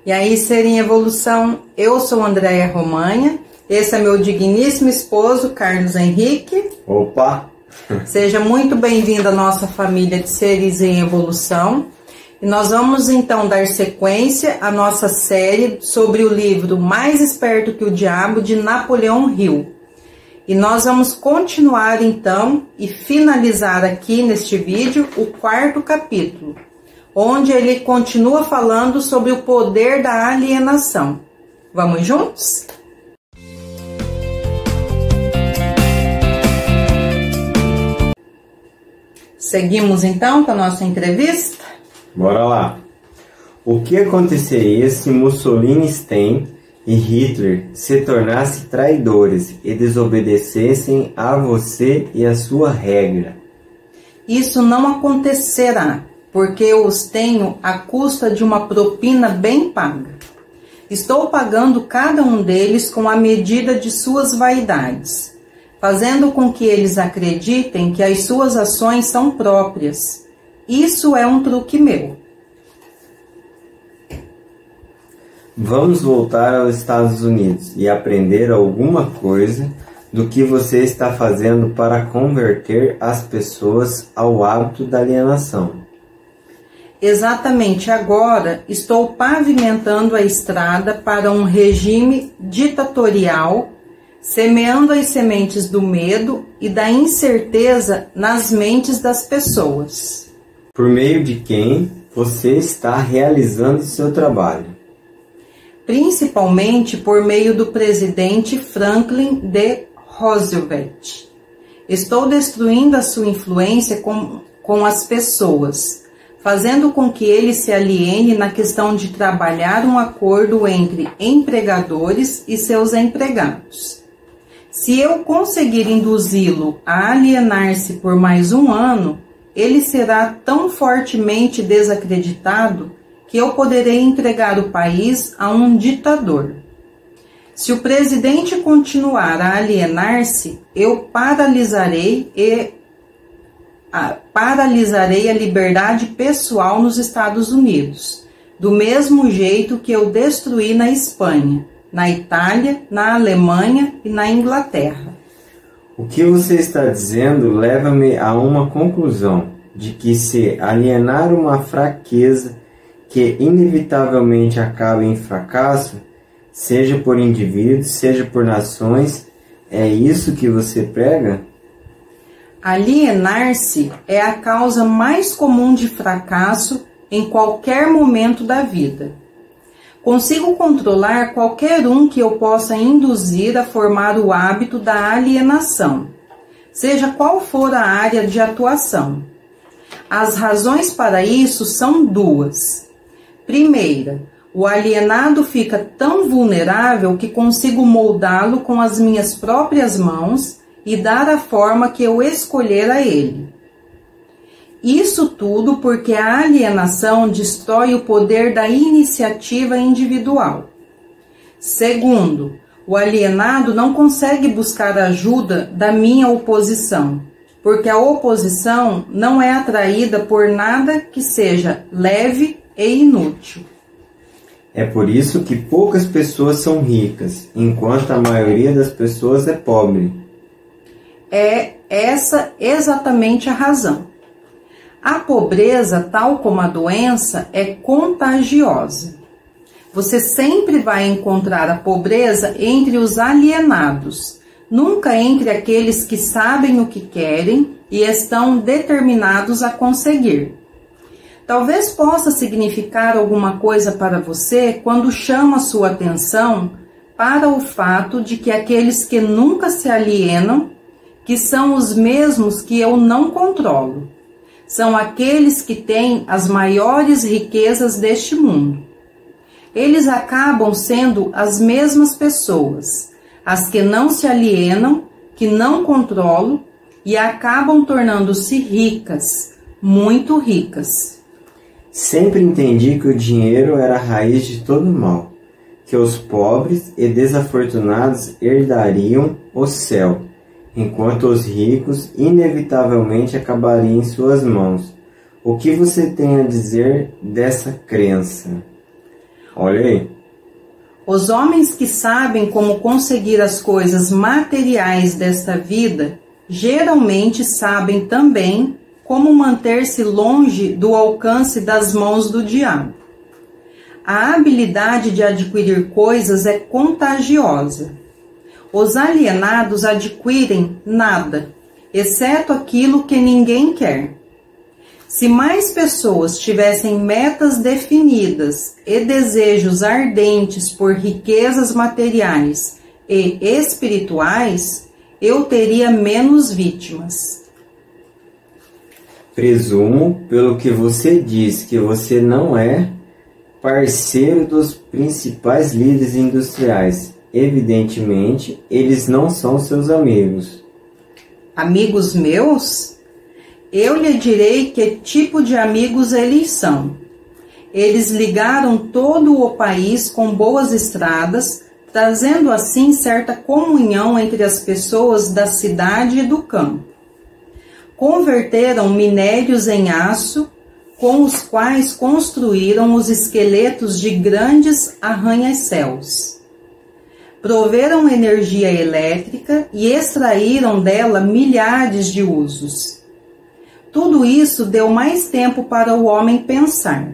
E aí, Ser em Evolução, eu sou Andréia Romanha, esse é meu digníssimo esposo, Carlos Henrique. Opa! Seja muito bem-vindo à nossa família de Seres em Evolução. E nós vamos então dar sequência à nossa série sobre o livro Mais Esperto que o Diabo, de Napoleão Hill. E nós vamos continuar então e finalizar aqui neste vídeo o 4º capítulo, onde ele continua falando sobre o poder da alienação. Vamos juntos? Seguimos então com a nossa entrevista? Bora lá! O que aconteceria se Mussolini, Stalin e Hitler se tornassem traidores e desobedecessem a você e a sua regra? Isso não acontecerá, porque eu os tenho à custa de uma propina bem paga. Estou pagando cada um deles com a medida de suas vaidades, fazendo com que eles acreditem que as suas ações são próprias. Isso é um truque meu. Vamos voltar aos Estados Unidos e aprender alguma coisa do que você está fazendo para converter as pessoas ao hábito da alienação. Exatamente agora estou pavimentando a estrada para um regime ditatorial, semeando as sementes do medo e da incerteza nas mentes das pessoas. Por meio de quem você está realizando seu trabalho? Principalmente por meio do presidente Franklin D. Roosevelt. Estou destruindo a sua influência com as pessoas, fazendo com que ele se aliene na questão de trabalhar um acordo entre empregadores e seus empregados. Se eu conseguir induzi-lo a alienar-se por mais um ano, ele será tão fortemente desacreditado que eu poderei entregar o país a um ditador. Se o presidente continuar a alienar-se, eu paralisarei a liberdade pessoal nos Estados Unidos, do mesmo jeito que eu destruí na Espanha, na Itália, na Alemanha e na Inglaterra. O que você está dizendo leva-me a uma conclusão de que se alienar uma fraqueza que inevitavelmente acaba em fracasso, seja por indivíduos, seja por nações, é isso que você prega? Alienar-se é a causa mais comum de fracasso em qualquer momento da vida. Consigo controlar qualquer um que eu possa induzir a formar o hábito da alienação, seja qual for a área de atuação. As razões para isso são duas. Primeira, o alienado fica tão vulnerável que consigo moldá-lo com as minhas próprias mãos e dar a forma que eu escolher a ele. Isso tudo porque a alienação destrói o poder da iniciativa individual. Segundo, o alienado não consegue buscar ajuda da minha oposição, porque a oposição não é atraída por nada que seja leve e inútil. É por isso que poucas pessoas são ricas, enquanto a maioria das pessoas é pobre. É essa exatamente a razão. A pobreza, tal como a doença, é contagiosa. Você sempre vai encontrar a pobreza entre os alienados, nunca entre aqueles que sabem o que querem e estão determinados a conseguir. Talvez possa significar alguma coisa para você quando chama sua atenção para o fato de que aqueles que nunca se alienam, que são os mesmos que eu não controlo, são aqueles que têm as maiores riquezas deste mundo. Eles acabam sendo as mesmas pessoas, as que não se alienam, que não controlam e acabam tornando-se ricas, muito ricas. Sempre entendi que o dinheiro era a raiz de todo mal, que os pobres e desafortunados herdariam o céu, enquanto os ricos inevitavelmente acabariam em suas mãos. O que você tem a dizer dessa crença? Olha aí. Os homens que sabem como conseguir as coisas materiais desta vida, geralmente sabem também como manter-se longe do alcance das mãos do diabo. A habilidade de adquirir coisas é contagiosa. Os alienados adquirem nada, exceto aquilo que ninguém quer. Se mais pessoas tivessem metas definidas e desejos ardentes por riquezas materiais e espirituais, eu teria menos vítimas. Presumo, pelo que você diz, que você não é parceiro dos principais líderes industriais. Evidentemente, eles não são seus amigos. Amigos meus? Eu lhe direi que tipo de amigos eles são. Eles ligaram todo o país com boas estradas, trazendo assim certa comunhão entre as pessoas da cidade e do campo. Converteram minérios em aço, com os quais construíram os esqueletos de grandes arranha-céus. Proveram energia elétrica e extraíram dela milhares de usos. Tudo isso deu mais tempo para o homem pensar.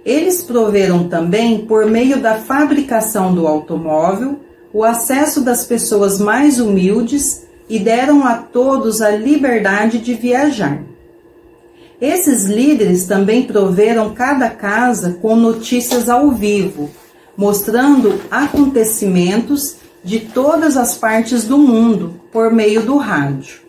Eles proveram também, por meio da fabricação do automóvel, o acesso das pessoas mais humildes e deram a todos a liberdade de viajar. Esses líderes também proveram cada casa com notícias ao vivo, mostrando acontecimentos de todas as partes do mundo por meio do rádio.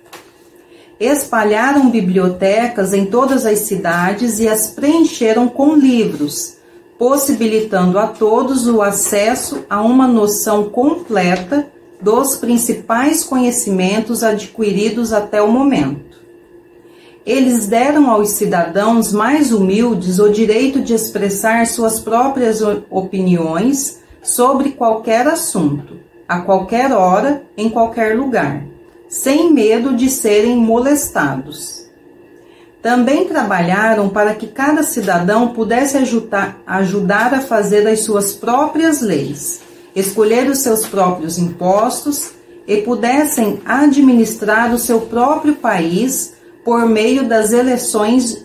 Espalharam bibliotecas em todas as cidades e as preencheram com livros, possibilitando a todos o acesso a uma noção completa dos principais conhecimentos adquiridos até o momento. Eles deram aos cidadãos mais humildes o direito de expressar suas próprias opiniões sobre qualquer assunto, a qualquer hora, em qualquer lugar, sem medo de serem molestados. Também trabalharam para que cada cidadão pudesse ajudar a fazer as suas próprias leis, escolher os seus próprios impostos e pudessem administrar o seu próprio país por meio das eleições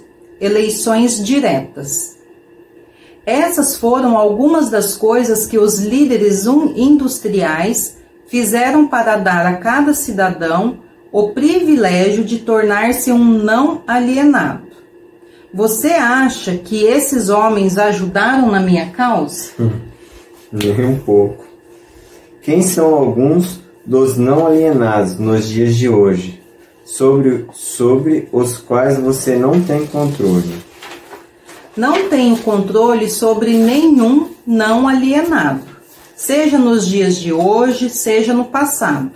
diretas. Essas foram algumas das coisas que os líderes industriais fizeram para dar a cada cidadão o privilégio de tornar-se um não alienado. Você acha que esses homens ajudaram na minha causa? Nem um pouco. Quem são alguns dos não alienados nos dias de hoje, sobre os quais você não tem controle? Não tenho controle sobre nenhum não alienado, seja nos dias de hoje, seja no passado.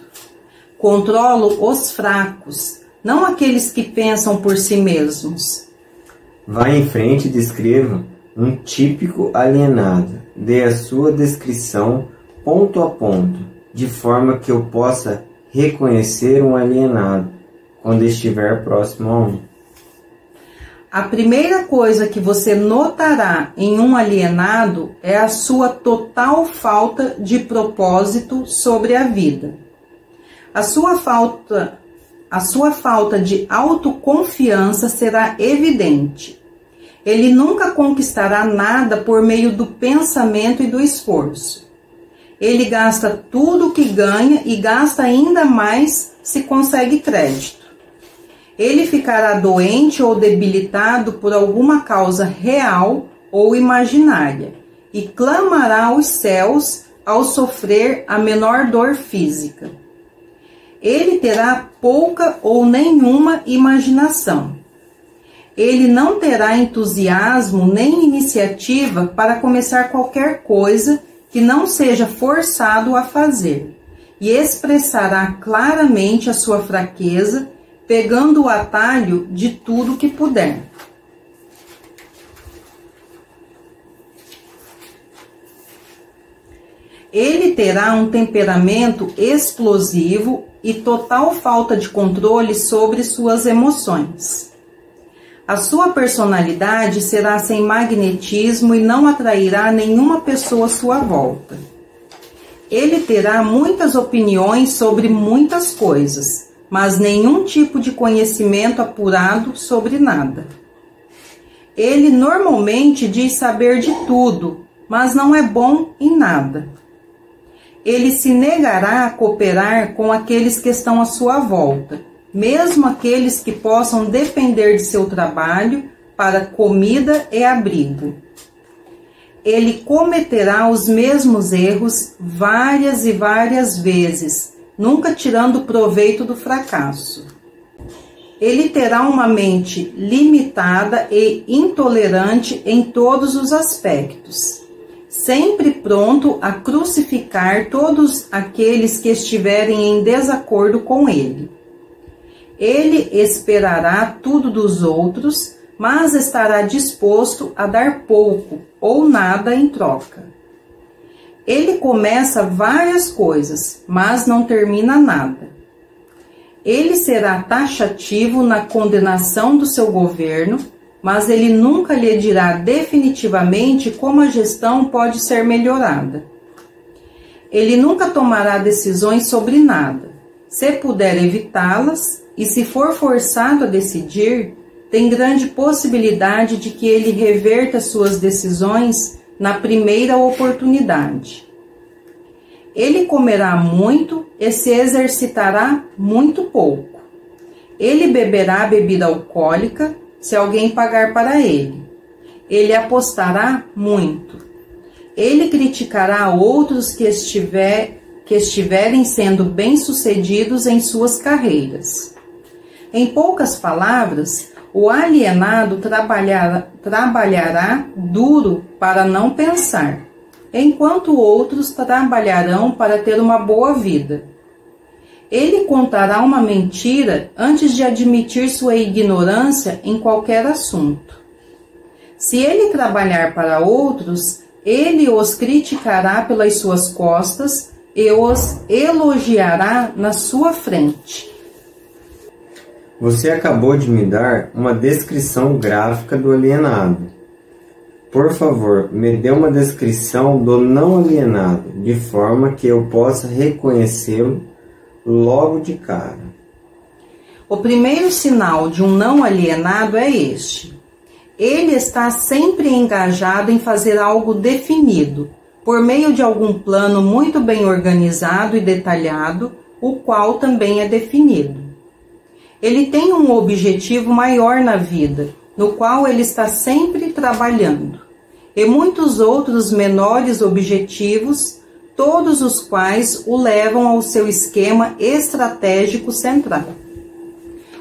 Controlo os fracos, não aqueles que pensam por si mesmos. Vá em frente e descreva um típico alienado. Dê a sua descrição ponto a ponto, de forma que eu possa reconhecer um alienado quando estiver próximo a um. A primeira coisa que você notará em um alienado é a sua total falta de propósito sobre a vida. A sua falta de autoconfiança será evidente. Ele nunca conquistará nada por meio do pensamento e do esforço. Ele gasta tudo o que ganha e gasta ainda mais se consegue crédito. Ele ficará doente ou debilitado por alguma causa real ou imaginária e clamará aos céus ao sofrer a menor dor física. Ele terá pouca ou nenhuma imaginação. Ele não terá entusiasmo nem iniciativa para começar qualquer coisa que não seja forçado a fazer, e expressará claramente a sua fraqueza, pegando o atalho de tudo que puder. Ele terá um temperamento explosivo e total falta de controle sobre suas emoções. A sua personalidade será sem magnetismo e não atrairá nenhuma pessoa à sua volta. Ele terá muitas opiniões sobre muitas coisas, mas nenhum tipo de conhecimento apurado sobre nada. Ele normalmente diz saber de tudo, mas não é bom em nada. Ele se negará a cooperar com aqueles que estão à sua volta, mesmo aqueles que possam depender de seu trabalho para comida e abrigo. Ele cometerá os mesmos erros várias e várias vezes, nunca tirando proveito do fracasso. Ele terá uma mente limitada e intolerante em todos os aspectos, sempre pronto a crucificar todos aqueles que estiverem em desacordo com ele. Ele esperará tudo dos outros, mas estará disposto a dar pouco ou nada em troca. Ele começa várias coisas, mas não termina nada. Ele será taxativo na condenação do seu governo, mas ele nunca lhe dirá definitivamente como a gestão pode ser melhorada. Ele nunca tomará decisões sobre nada. Se puder evitá-las, e se for forçado a decidir, tem grande possibilidade de que ele reverta suas decisões na primeira oportunidade. Ele comerá muito e se exercitará muito pouco. Ele beberá bebida alcoólica se alguém pagar para ele. Ele apostará muito. Ele criticará outros que estiverem sendo bem-sucedidos em suas carreiras. Em poucas palavras, o alienado trabalhará duro para não pensar, enquanto outros trabalharão para ter uma boa vida. Ele contará uma mentira antes de admitir sua ignorância em qualquer assunto. Se ele trabalhar para outros, ele os criticará pelas suas costas e os elogiará na sua frente. Você acabou de me dar uma descrição gráfica do alienado. Por favor, me dê uma descrição do não alienado, de forma que eu possa reconhecê-lo logo de cara. O primeiro sinal de um não alienado é este. Ele está sempre engajado em fazer algo definido, por meio de algum plano muito bem organizado e detalhado, o qual também é definido. Ele tem um objetivo maior na vida, no qual ele está sempre trabalhando, e muitos outros menores objetivos, todos os quais o levam ao seu esquema estratégico central.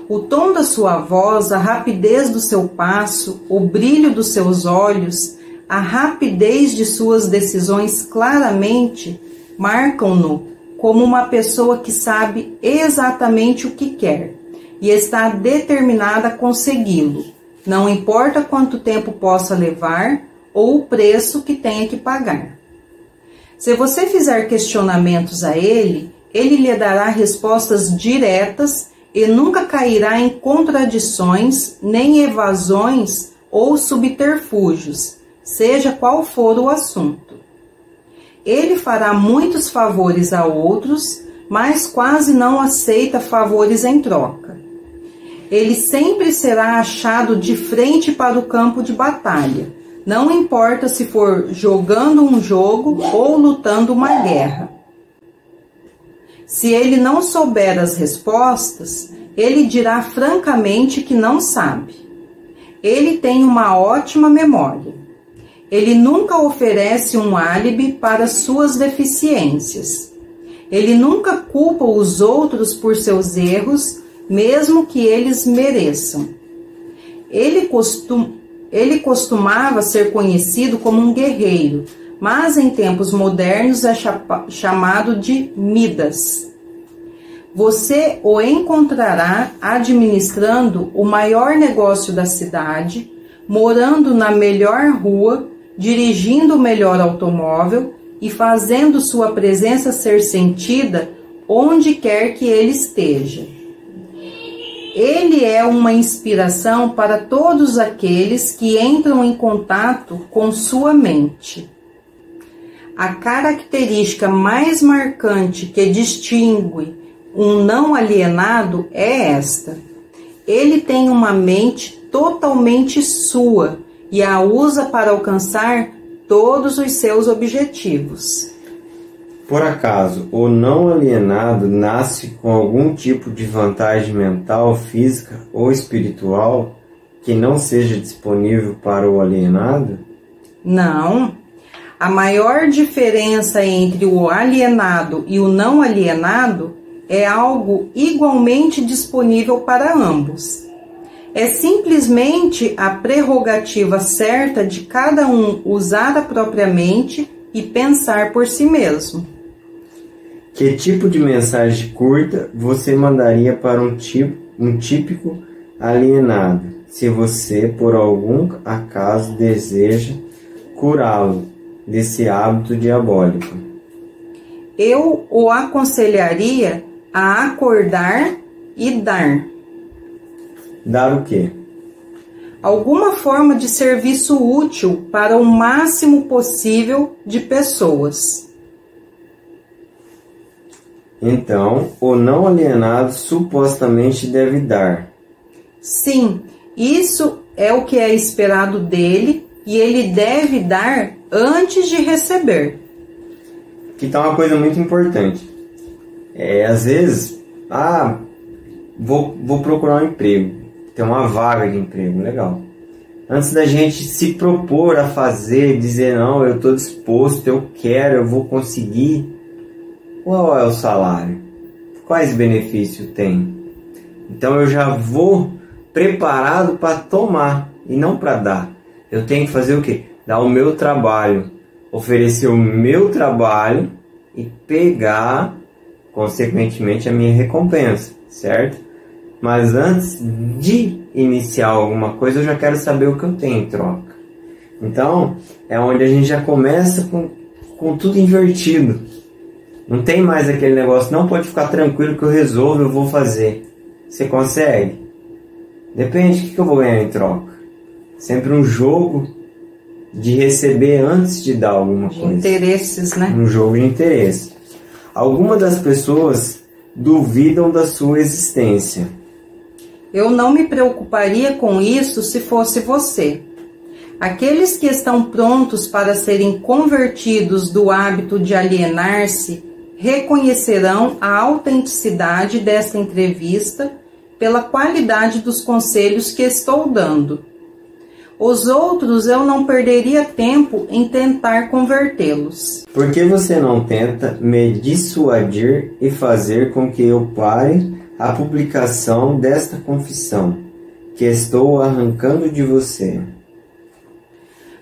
O tom da sua voz, a rapidez do seu passo, o brilho dos seus olhos, a rapidez de suas decisões claramente marcam-no como uma pessoa que sabe exatamente o que quer e está determinada a consegui-lo, não importa quanto tempo possa levar ou o preço que tenha que pagar. Se você fizer questionamentos a ele, ele lhe dará respostas diretas e nunca cairá em contradições, nem evasões ou subterfúgios, seja qual for o assunto. Ele fará muitos favores a outros, mas quase não aceita favores em troca. Ele sempre será achado de frente para o campo de batalha, não importa se for jogando um jogo ou lutando uma guerra. Se ele não souber as respostas, ele dirá francamente que não sabe. Ele tem uma ótima memória. Ele nunca oferece um álibi para suas deficiências. Ele nunca culpa os outros por seus erros, mesmo que eles mereçam. Ele costumava ser conhecido como um guerreiro, mas em tempos modernos é chamado de Midas. Você o encontrará administrando o maior negócio da cidade, morando na melhor rua, dirigindo o melhor automóvel e fazendo sua presença ser sentida onde quer que ele esteja. Ele é uma inspiração para todos aqueles que entram em contato com sua mente. A característica mais marcante que distingue um não alienado é esta: ele tem uma mente totalmente sua e a usa para alcançar todos os seus objetivos. Por acaso, o não alienado nasce com algum tipo de vantagem mental, física ou espiritual que não seja disponível para o alienado? Não. A maior diferença entre o alienado e o não alienado é algo igualmente disponível para ambos. É simplesmente a prerrogativa certa de cada um usar a própria mente e pensar por si mesmo. Que tipo de mensagem curta você mandaria para um típico alienado, se você, por algum acaso, deseja curá-lo desse hábito diabólico? Eu o aconselharia a acordar e dar. Dar o quê? Alguma forma de serviço útil para o máximo possível de pessoas. Então, o não alienado supostamente deve dar. Sim, isso é o que é esperado dele e ele deve dar antes de receber. Aqui está uma coisa muito importante. Às vezes, vou procurar um emprego. Tem uma vaga de emprego, legal. Antes da gente se propor a fazer, dizer, não, eu estou disposto, eu quero, eu vou conseguir. Qual é o salário? Quais benefícios tem? Então eu já vou preparado para tomar e não para dar. Eu tenho que fazer o quê? Dar o meu trabalho, oferecer o meu trabalho e pegar, consequentemente, a minha recompensa, certo? Mas antes de iniciar alguma coisa, eu já quero saber o que eu tenho em troca. Então, é onde a gente já começa com tudo invertido. Não tem mais aquele negócio, não, pode ficar tranquilo que eu resolvo, eu vou fazer. Você consegue? Depende, o que eu vou ganhar em troca? Sempre um jogo de receber antes de dar alguma coisa. Interesses, né? Um jogo de interesse. Algumas das pessoas duvidam da sua existência. Eu não me preocuparia com isso se fosse você. Aqueles que estão prontos para serem convertidos do hábito de alienar-se reconhecerão a autenticidade desta entrevista pela qualidade dos conselhos que estou dando. Os outros eu não perderia tempo em tentar convertê-los. Por que você não tenta me dissuadir e fazer com que eu pare a publicação desta confissão que estou arrancando de você?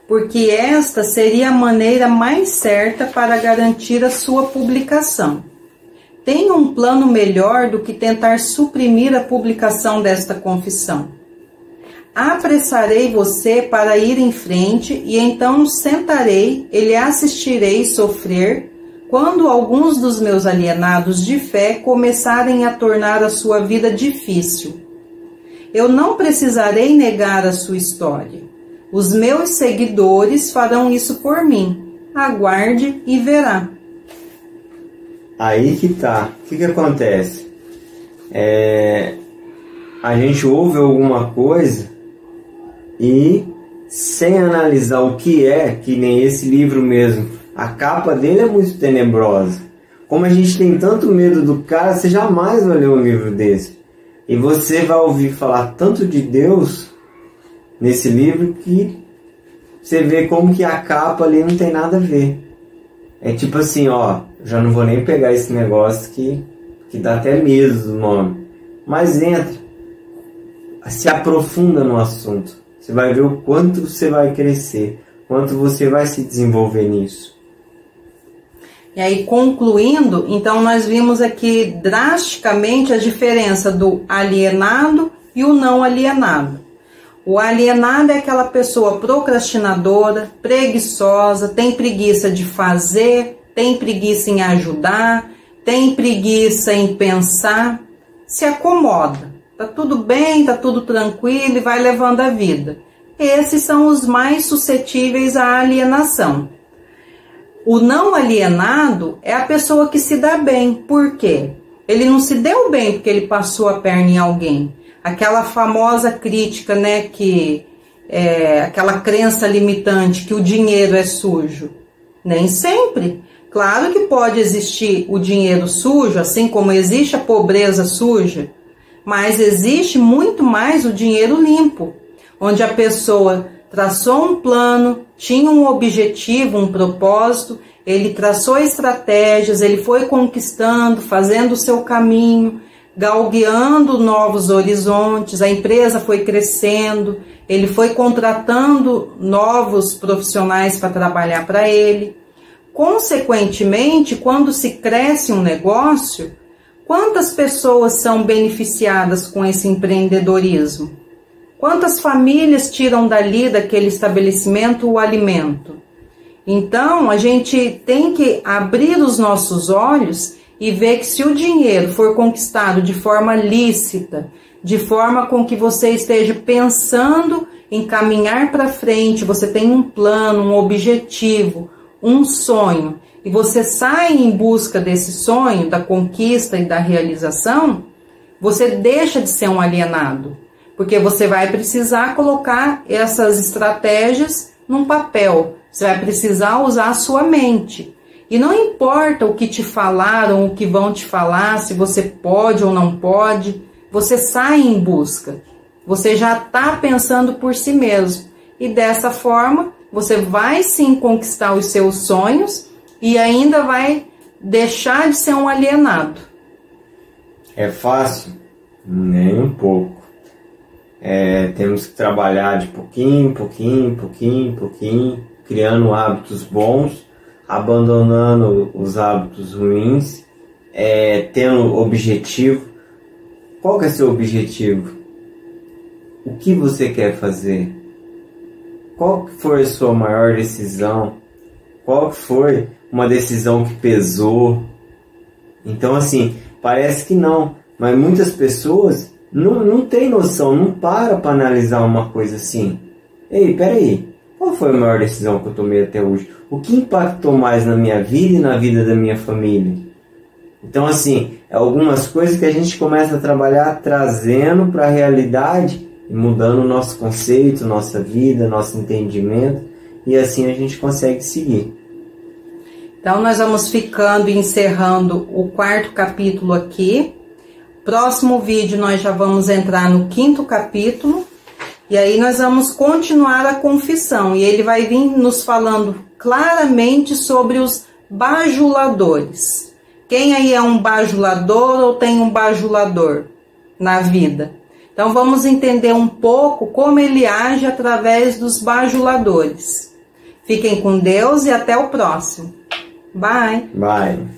Porque esta seria a maneira mais certa para garantir a sua publicação. Tenho um plano melhor do que tentar suprimir a publicação desta confissão. Apressarei você para ir em frente e então sentarei e lhe assistirei sofrer quando alguns dos meus alienados de fé começarem a tornar a sua vida difícil. Eu não precisarei negar a sua história. Os meus seguidores farão isso por mim. Aguarde e verá. Aí que tá. O que acontece? A gente ouve alguma coisa e, sem analisar o que é, que nem esse livro mesmo, a capa dele é muito tenebrosa. Como a gente tem tanto medo do cara, você jamais vai ler um livro desse. E você vai ouvir falar tanto de Deus nesse livro que você vê como que a capa ali não tem nada a ver. É tipo assim, ó, já não vou nem pegar esse negócio que dá até medo do nome. Mas entra, se aprofunda no assunto. Você vai ver o quanto você vai crescer, quanto você vai se desenvolver nisso. E aí, concluindo, então nós vimos aqui drasticamente a diferença do alienado e o não alienado. O alienado é aquela pessoa procrastinadora, preguiçosa, tem preguiça de fazer, tem preguiça em ajudar, tem preguiça em pensar, se acomoda. tá tudo bem, tá tudo tranquilo e vai levando a vida. Esses são os mais suscetíveis à alienação. O não alienado é a pessoa que se dá bem. Por quê? Ele não se deu bem porque ele passou a perna em alguém. Aquela famosa crítica, né, que aquela crença limitante que o dinheiro é sujo. Nem sempre. Claro que pode existir o dinheiro sujo, assim como existe a pobreza suja, mas existe muito mais o dinheiro limpo, onde a pessoa traçou um plano, tinha um objetivo, um propósito, ele traçou estratégias, ele foi conquistando, fazendo o seu caminho, galgueando novos horizontes, a empresa foi crescendo, ele foi contratando novos profissionais para trabalhar para ele. Consequentemente, quando se cresce um negócio, quantas pessoas são beneficiadas com esse empreendedorismo? Quantas famílias tiram dali, daquele estabelecimento, o alimento? Então, a gente tem que abrir os nossos olhos e ver que se o dinheiro for conquistado de forma lícita, de forma com que você esteja pensando em caminhar para frente, você tem um plano, um objetivo, um sonho, e você sai em busca desse sonho, da conquista e da realização, você deixa de ser um alienado, porque você vai precisar colocar essas estratégias num papel, você vai precisar usar a sua mente. E não importa o que te falaram, o que vão te falar, se você pode ou não pode, você sai em busca. Você já está pensando por si mesmo. E dessa forma, você vai sim conquistar os seus sonhos e ainda vai deixar de ser um alienado. É fácil? Nem um pouco. Temos que trabalhar de pouquinho, criando hábitos bons, abandonando os hábitos ruins, tendo objetivo. Qual que é seu objetivo? O que você quer fazer? Qual que foi a sua maior decisão? Qual que foi uma decisão que pesou? Então, assim, parece que não, mas muitas pessoas não têm noção, não para analisar uma coisa assim. Ei, peraí, qual foi a maior decisão que eu tomei até hoje? O que impactou mais na minha vida e na vida da minha família? Então, assim, algumas coisas que a gente começa a trabalhar trazendo para a realidade e mudando o nosso conceito, nossa vida, nosso entendimento, e assim a gente consegue seguir. Então, nós vamos ficando e encerrando o 4º capítulo aqui. Próximo vídeo nós já vamos entrar no 5º capítulo, e aí nós vamos continuar a confissão, e ele vai vir nos falando claramente sobre os bajuladores. Quem aí é um bajulador ou tem um bajulador na vida? Então vamos entender um pouco como ele age através dos bajuladores. Fiquem com Deus e até o próximo. Bye! Bye!